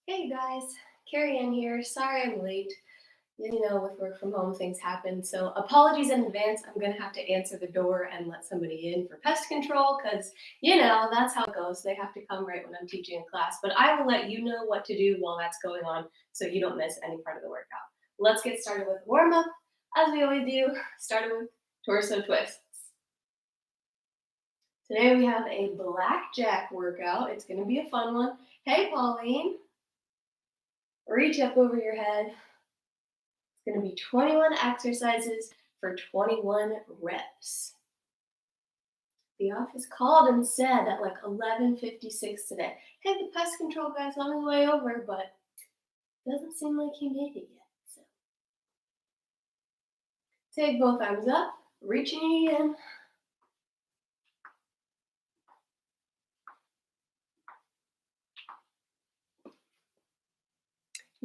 Hey guys, Carrie Ann here. Sorry I'm late. With work from home, things happen. So apologies in advance. I'm going to have to answer the door and let somebody in for pest control because, that's how it goes. They have to come right when I'm teaching a class. But I will let you know what to do while that's going on so you don't miss any part of the workout. Let's get started with warm up, as we always do, starting with torso twists. Today we have a blackjack workout. It's going to be a fun one. Hey, Pauline, reach up over your head. It's going to be 21 exercises for 21 reps. The office called and said at like 11:56 today, hey, the pest control guy's on his way over, but doesn't seem like he made it yet. So take both arms up, reaching in.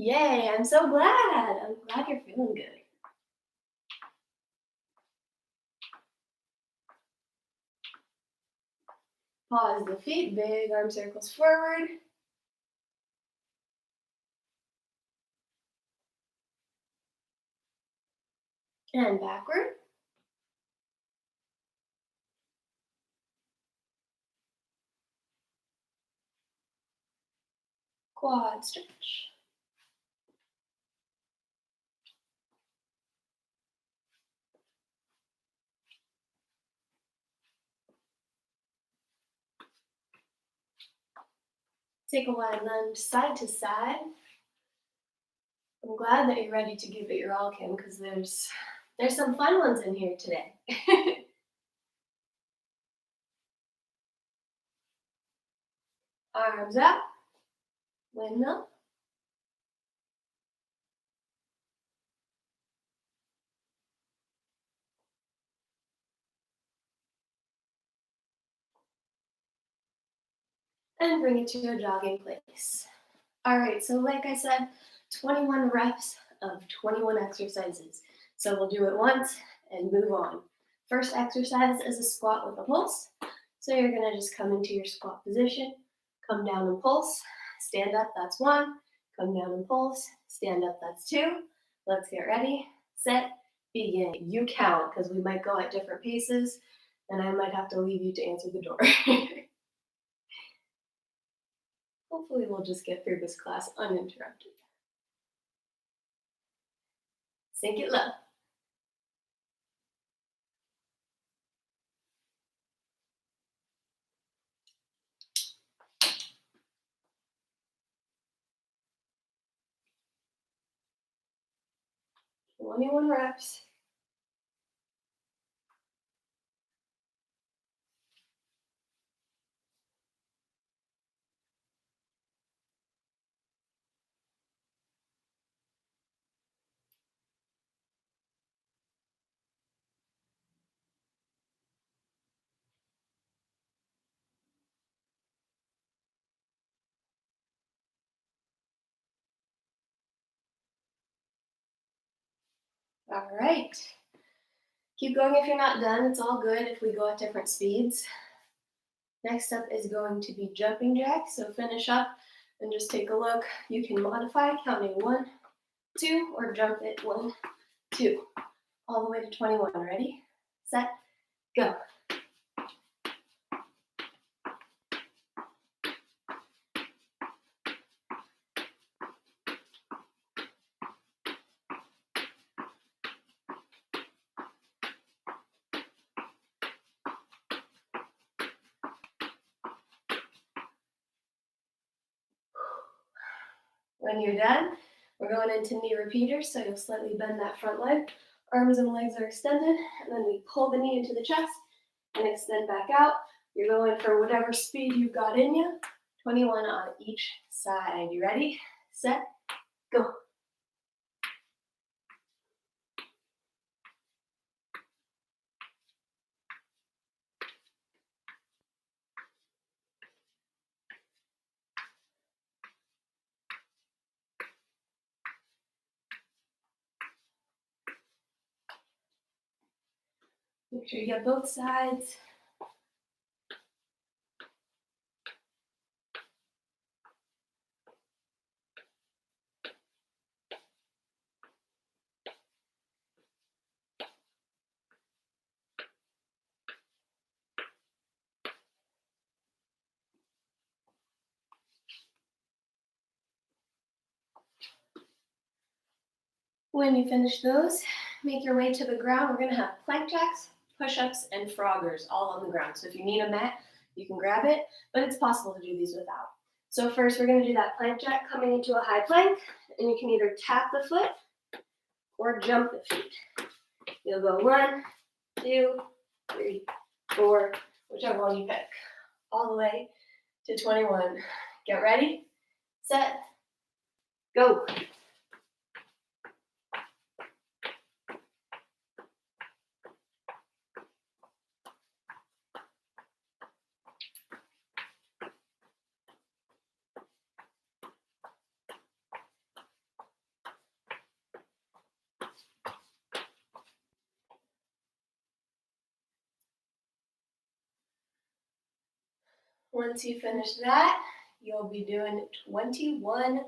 Yay, I'm so glad. I'm glad you're feeling good. Pause the feet, big arm circles forward. And backward. Quad stretch. Take a wide lunge side to side. I'm glad that you're ready to give it your all, Kim, because there's some fun ones in here today. Arms up, windmill. And bring it to a jogging place. All right, so like I said, 21 reps of 21 exercises. So we'll do it once and move on. First exercise is a squat with a pulse. So you're gonna just come into your squat position, come down and pulse, stand up, that's one, come down and pulse, stand up, that's two. Let's get ready, set, begin. You count, because we might go at different paces, and I might have to leave you to answer the door. Hopefully we'll just get through this class uninterrupted. Sink it low. Twenty-one reps. All right. Keep going if you're not done. It's all good if we go at different speeds. Next up is going to be jumping jacks. So finish up and just take a look. You can modify counting 1, 2, or jump it 1, 2, all the way to 21. Ready, set, go. When you're done, we're going into knee repeaters, so you'll slightly bend that front leg. Arms and legs are extended, and then we pull the knee into the chest and extend back out. You're going for whatever speed you've got in you. 21 on each side. You ready? Set, go. Make sure you get both sides. When you finish those, make your way to the ground. We're gonna have plank jacks, push-ups, and froggers all on the ground. So if you need a mat, you can grab it, but it's possible to do these without. So first we're gonna do that plank jack coming into a high plank, and you can either tap the foot or jump the feet. You'll go 1, 2, 3, 4, whichever one you pick, all the way to 21. Get ready, set, go. Once you finish that, you'll be doing 21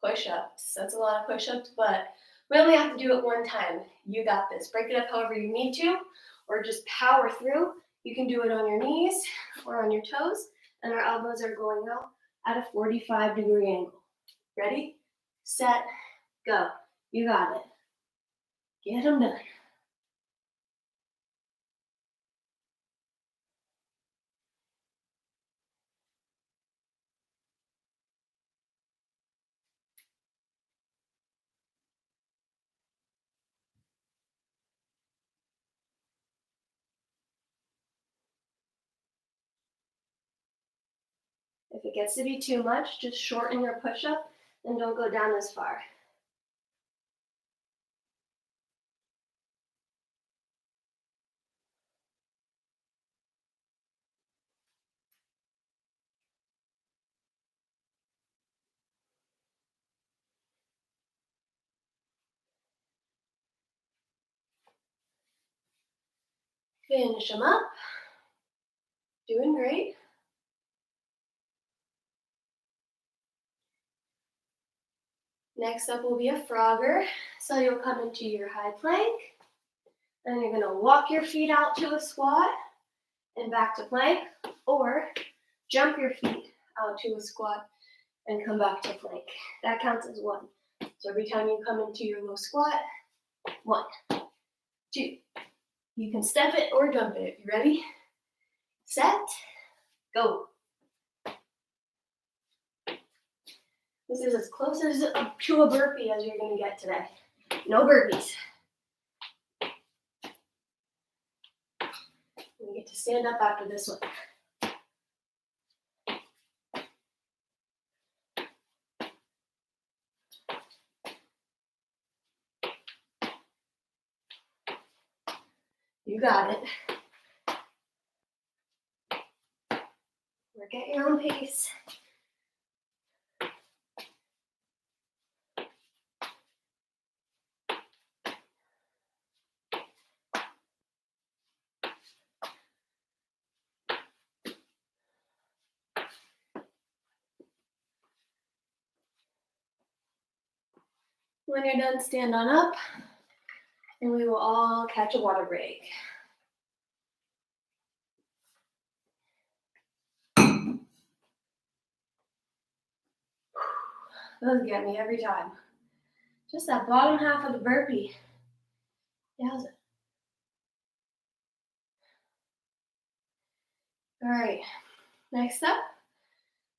push-ups. That's a lot of push-ups, but we only have to do it one time. You got this. Break it up however you need to, or just power through. You can do it on your knees or on your toes, and our elbows are going out at a 45-degree angle. Ready, set, go. You got it. Get them done. If it gets to be too much, just shorten your push-up and don't go down as far. Finish them up. Doing great. Next up will be a frogger. So you'll come into your high plank, and you're gonna walk your feet out to a squat and back to plank, or jump your feet out to a squat and come back to plank. That counts as one. So every time you come into your low squat, 1, 2. You can step it or jump it. You ready? Set, go. This is as close as to a burpee as you're gonna get today. No burpees. You get to stand up after this one. You got it. Work at your own pace. When you're done, stand on up, and we will all catch a water break. Those get me every time. Just that bottom half of the burpee. Yowza. All right, next up,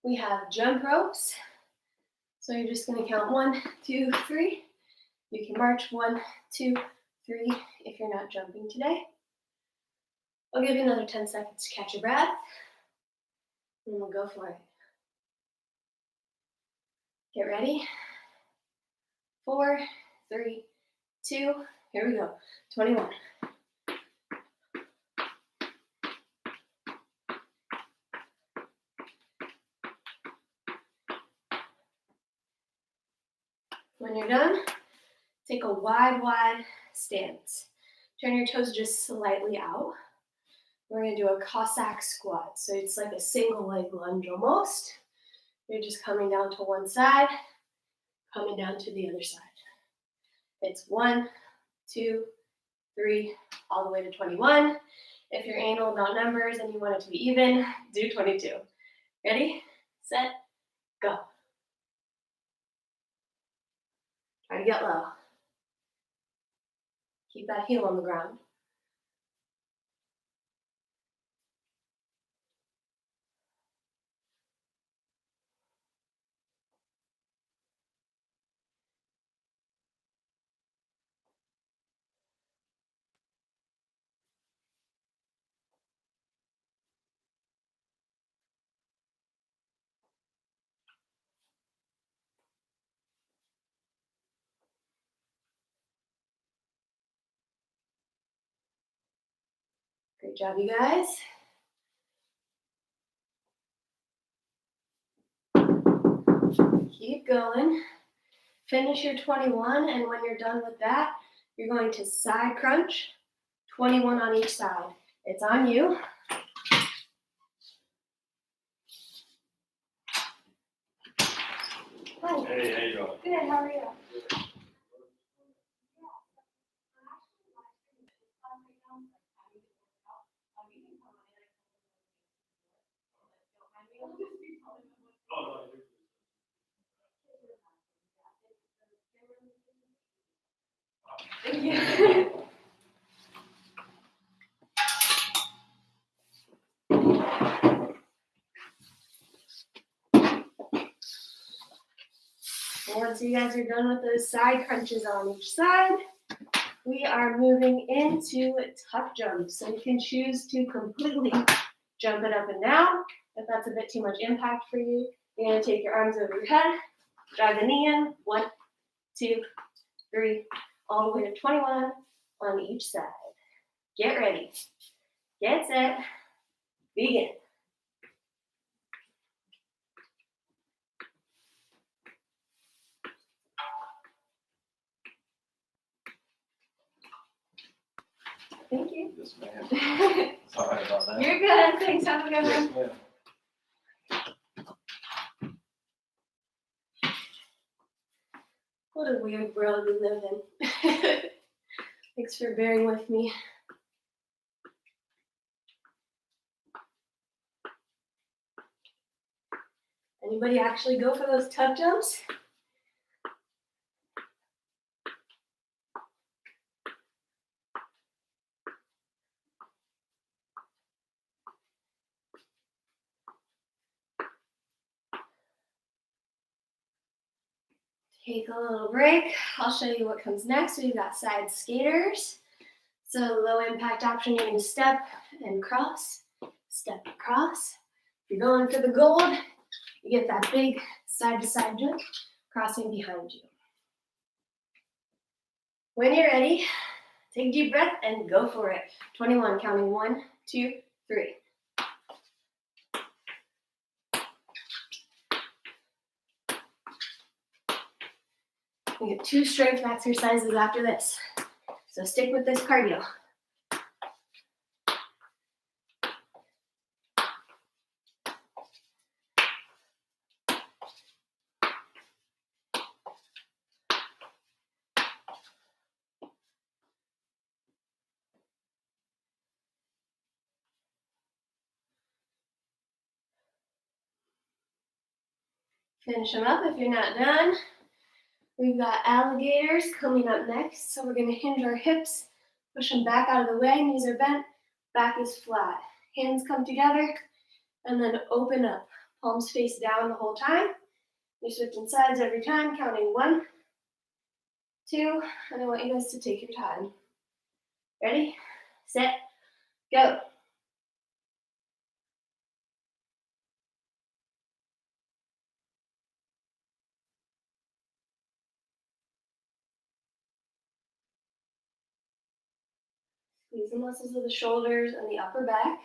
we have jump ropes. So you're just gonna count 1, 2, 3. You can march 1, 2, 3 if you're not jumping today. I'll give you another 10 seconds to catch your breath, and we'll go for it. Get ready. 4, 3, 2, here we go. 21. When you're done, take a wide stance. Turn your toes just slightly out. We're gonna do a Cossack squat. So it's like a single leg lunge almost. You're just coming down to one side, coming down to the other side. It's 1, 2, 3, all the way to 21. If you're anal about numbers and you want it to be even, do 22. Ready, set, go. Try to get low. Keep that heel on the ground. Great job, you guys. Keep going. Finish your 21, and when you're done with that, you're going to side crunch, 21 on each side. It's on you. Hi. Hey, how you doing? Good, how are you? Oh, no, Thank you. Once you guys are done with those side crunches on each side, we are moving into tuck jumps. So you can choose to completely jump it up and down. If that's a bit too much impact for you, you're going to take your arms over your head, drive the knee in, 1, 2, 3, all the way to 21 on each side. Get ready. Get set. Begin. Thank you. Yes, ma'am. Sorry about that. You're good. Thanks. Have a good one. Yes, ma'am. What a weird world we live in. Thanks for bearing with me. Anybody actually go for those tuck jumps? Take a little break. I'll show you what comes next. We've got side skaters. So low impact option, you're going to step and cross, step and cross. If you're going for the gold, you get that big side to side jump crossing behind you. When you're ready, take a deep breath and go for it. 21, counting 1, 2, 3. We get 2 strength exercises after this. So stick with this cardio. Finish them up if you're not done. We've got alligators coming up next. So we're going to hinge our hips, push them back out of the way, knees are bent, back is flat. Hands come together, and then open up. Palms face down the whole time. You're switching sides every time, counting 1, 2, and I want you guys to take your time. Ready, set, go. Squeeze the muscles of the shoulders and the upper back.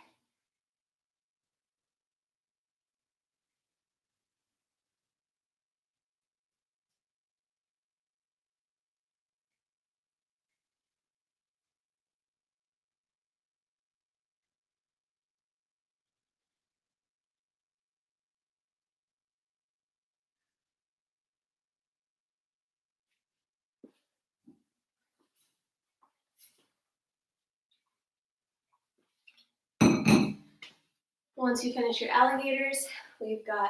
Once you finish your alligators, we've got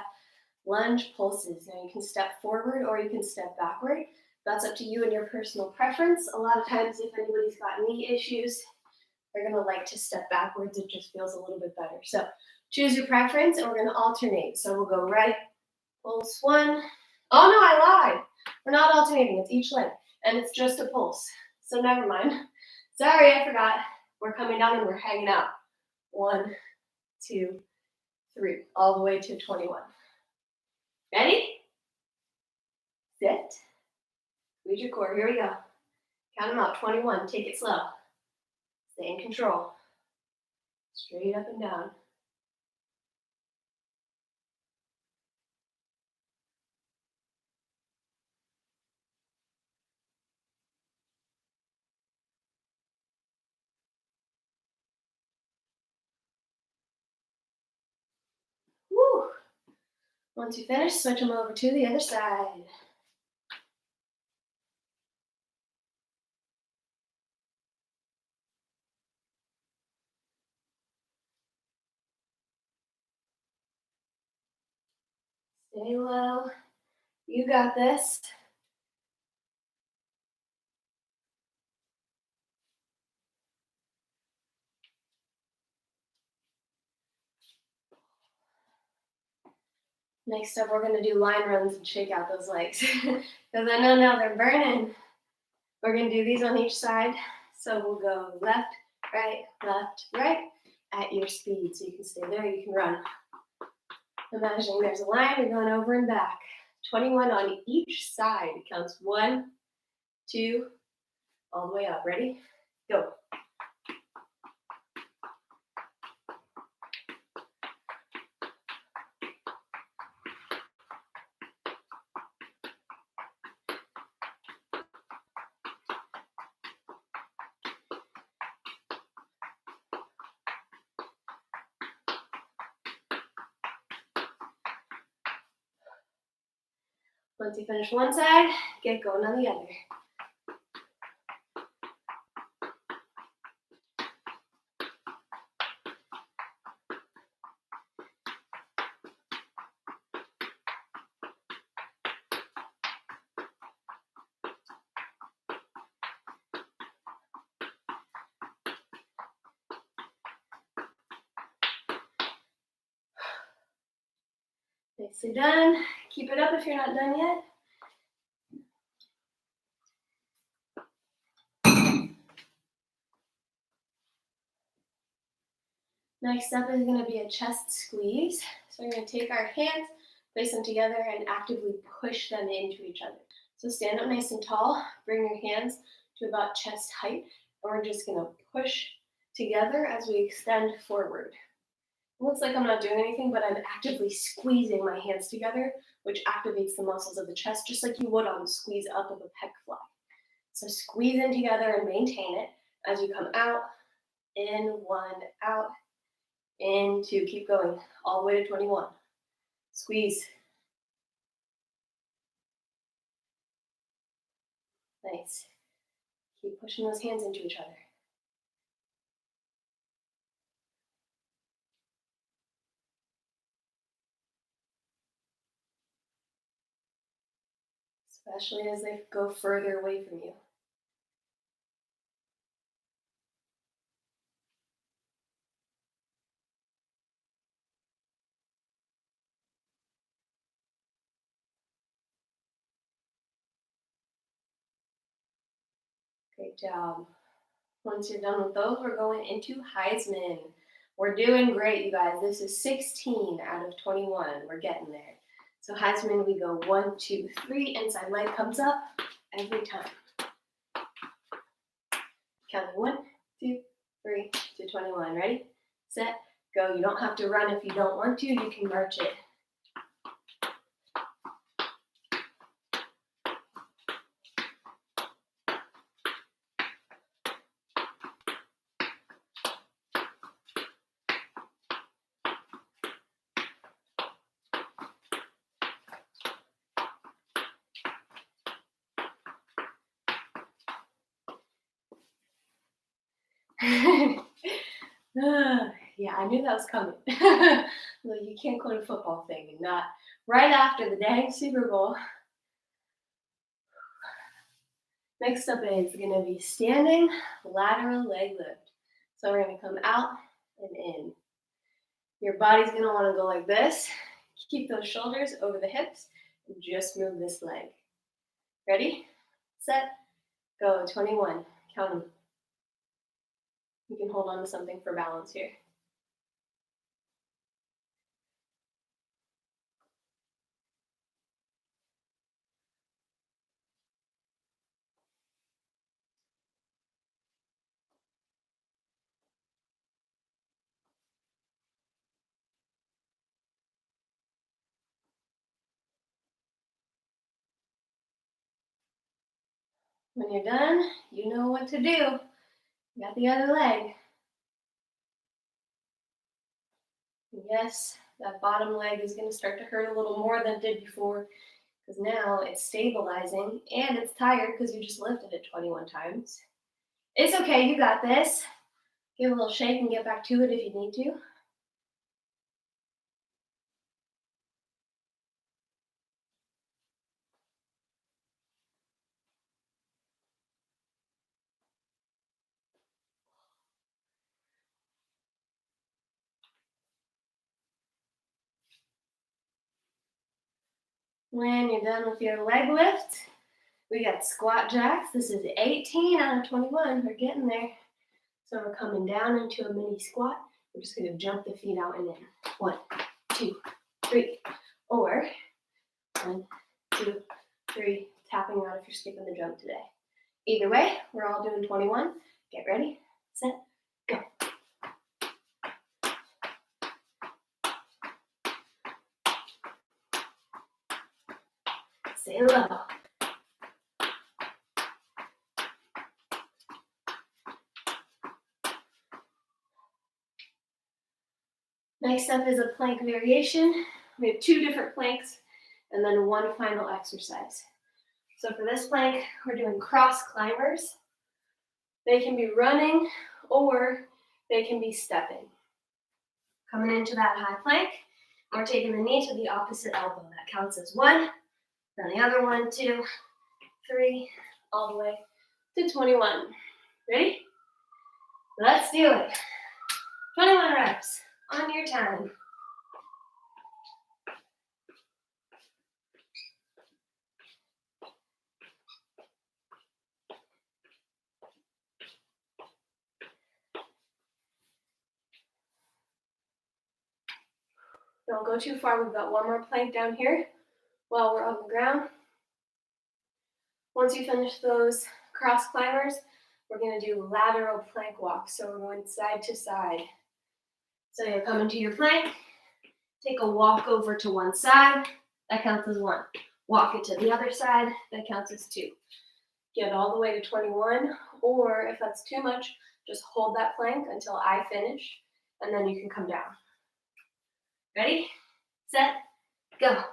lunge pulses. Now you can step forward or you can step backward, That's up to you and your personal preference. A lot of times, if anybody's got knee issues, they're gonna like to step backwards. It just feels a little bit better. So choose your preference, and we're gonna alternate. So we'll go right, pulse one. Oh no, I lied. We're not alternating, it's each leg, and it's just a pulse. So never mind. Sorry, I forgot. We're coming down and we're hanging out. 1, 2, 3, all the way to 21. Ready? Sit. Squeeze your core. Here we go. Count them out. 21. Take it slow. Stay in control. Straight up and down. Woo! Once you finish, switch them over to the other side. Stay low. You got this. Next up, we're going to do line runs and shake out those legs. Because I know now they're burning. We're going to do these on each side. So we'll go left, right, at your speed. So you can stay there, you can run. Imagining there's a line, you're going over and back. 21 on each side. It counts 1, 2, all the way up. Ready? Go. Once you finish one side, get going on the other. Nicely done. Keep it up if you're not done yet. Next up is going to be a chest squeeze. So we're going to take our hands, place them together, and actively push them into each other. So stand up nice and tall, bring your hands to about chest height, and we're just going to push together as we extend forward. It looks like I'm not doing anything, but I'm actively squeezing my hands together, which activates the muscles of the chest, just like you would on the squeeze up of a pec fly. So squeeze in together and maintain it as you come out, in, 1, out, in, 2, keep going, all the way to 21. Squeeze. Nice. Keep pushing those hands into each other. Especially as they go further away from you. Great job. Once you're done with those, we're going into Heisman. We're doing great, you guys. This is 16 out of 21. We're getting there. So Heisman, we go 1, 2, 3. Inside leg comes up every time. Counting 1, 2, 3 to 21. Ready, set, go. You don't have to run if you don't want to. You can march it. Yeah, I knew that was coming. Well, you can't quote a football thing and not right after the dang Super Bowl. Next up is going to be standing lateral leg lift. So we're going to come out and in. Your body's going to want to go like this. Keep those shoulders over the hips and just move this leg. Ready, set, go. 21. Count them. You can hold on to something for balance here. When you're done, you know what to do. You got the other leg. Yes, that bottom leg is going to start to hurt a little more than it did before because now it's stabilizing and it's tired because you just lifted it 21 times. It's okay, you got this. Give a little shake and get back to it if you need to. When you're done with your leg lift, we got squat jacks. This is 18 out of 21. We're getting there. So we're coming down into a mini squat. We're just going to jump the feet out and in. 1, 2, 3. Or 1, 2, 3. Tapping out if you're skipping the jump today. Either way, we're all doing 21. Get ready, set, go. Stay low. Next up is a plank variation. We have 2 different planks and then one final exercise. So for this plank, we're doing cross climbers. They can be running or they can be stepping. Coming into that high plank, we're taking the knee to the opposite elbow. That counts as 1, then the other 1, 2, 3, all the way to 21. Ready? Let's do it. 21 reps on your time. Don't go too far. We've got one more plank down here while we're on the ground. Once you finish those cross climbers, we're going to do lateral plank walks. So we're going side to side. So you're coming to your plank, take a walk over to one side, that counts as 1. Walk it to the other side, that counts as 2. Get all the way to 21, or if that's too much, just hold that plank until I finish, and then you can come down. Ready, set, go.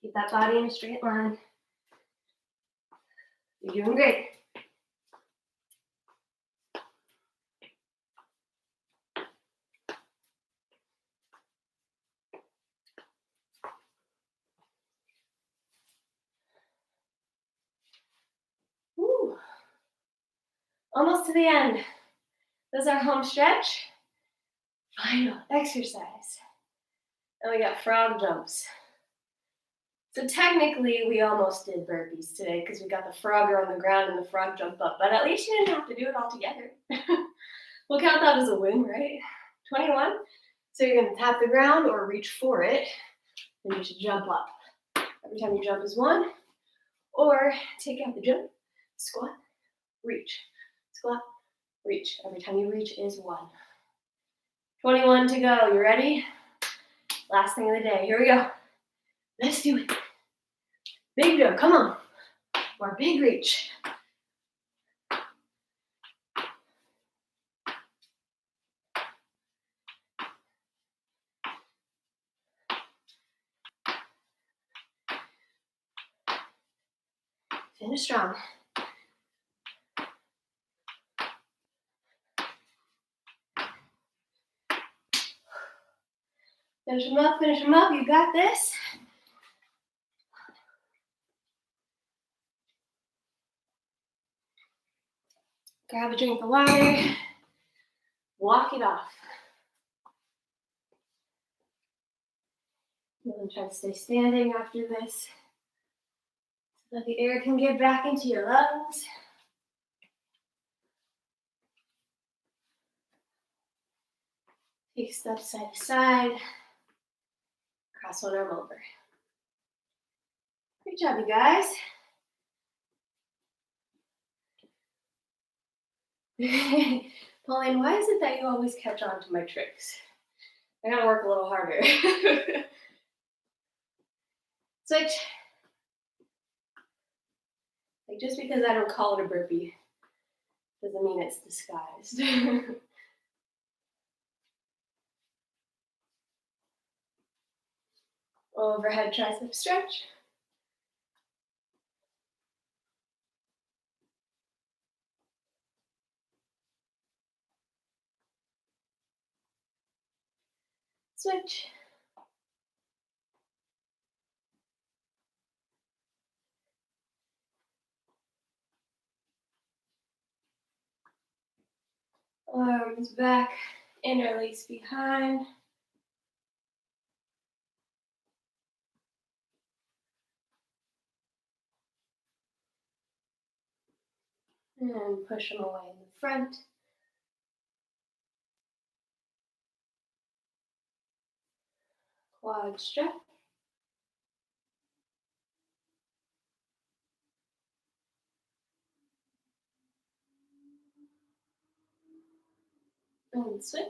Keep that body in a straight line. You're doing great. Woo. Almost to the end. This is our home stretch. Final exercise. And we got frog jumps. So technically, we almost did burpees today because we got the frogger on the ground and the frog jumped up. But at least you didn't have to do it all together. We'll count that as a win, right? 21. So you're going to tap the ground or reach for it. And you should jump up. Every time you jump is 1. Or take out the jump, squat, reach. Squat, reach. Every time you reach is 1. 21 to go. You ready? Last thing of the day. Here we go. Let's do it. Big jump. Come on. Or big reach. Finish strong. Finish them up, finish them up. You got this. Grab a drink of water. Walk it off. I'm going to try to stay standing after this so that the air can get back into your lungs. Take steps side to side. Cross one arm over. Great job, you guys. Pauline, why is it that you always catch on to my tricks? I gotta work a little harder. Switch. Like, just because I don't call it a burpee doesn't mean it's disguised. Overhead tricep stretch. Switch. Arms back, interlace behind. And push them away in the front. Quad stretch. And switch.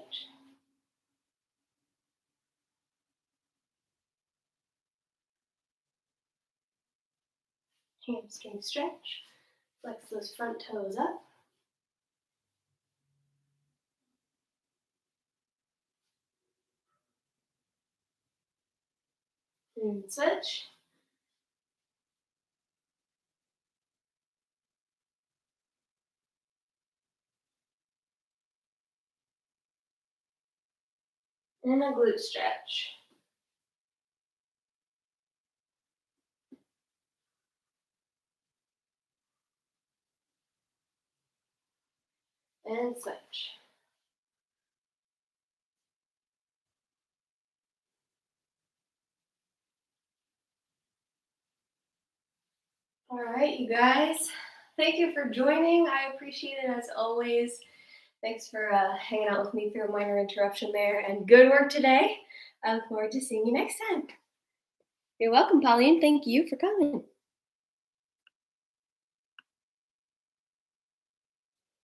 Hamstring stretch. Flex those front toes up. And switch. And a glute stretch. And switch. All right, you guys. Thank you for joining. I appreciate it as always. Thanks for hanging out with me through a minor interruption there, and good work today. I look forward to seeing you next time. You're welcome, Pauline. Thank you for coming.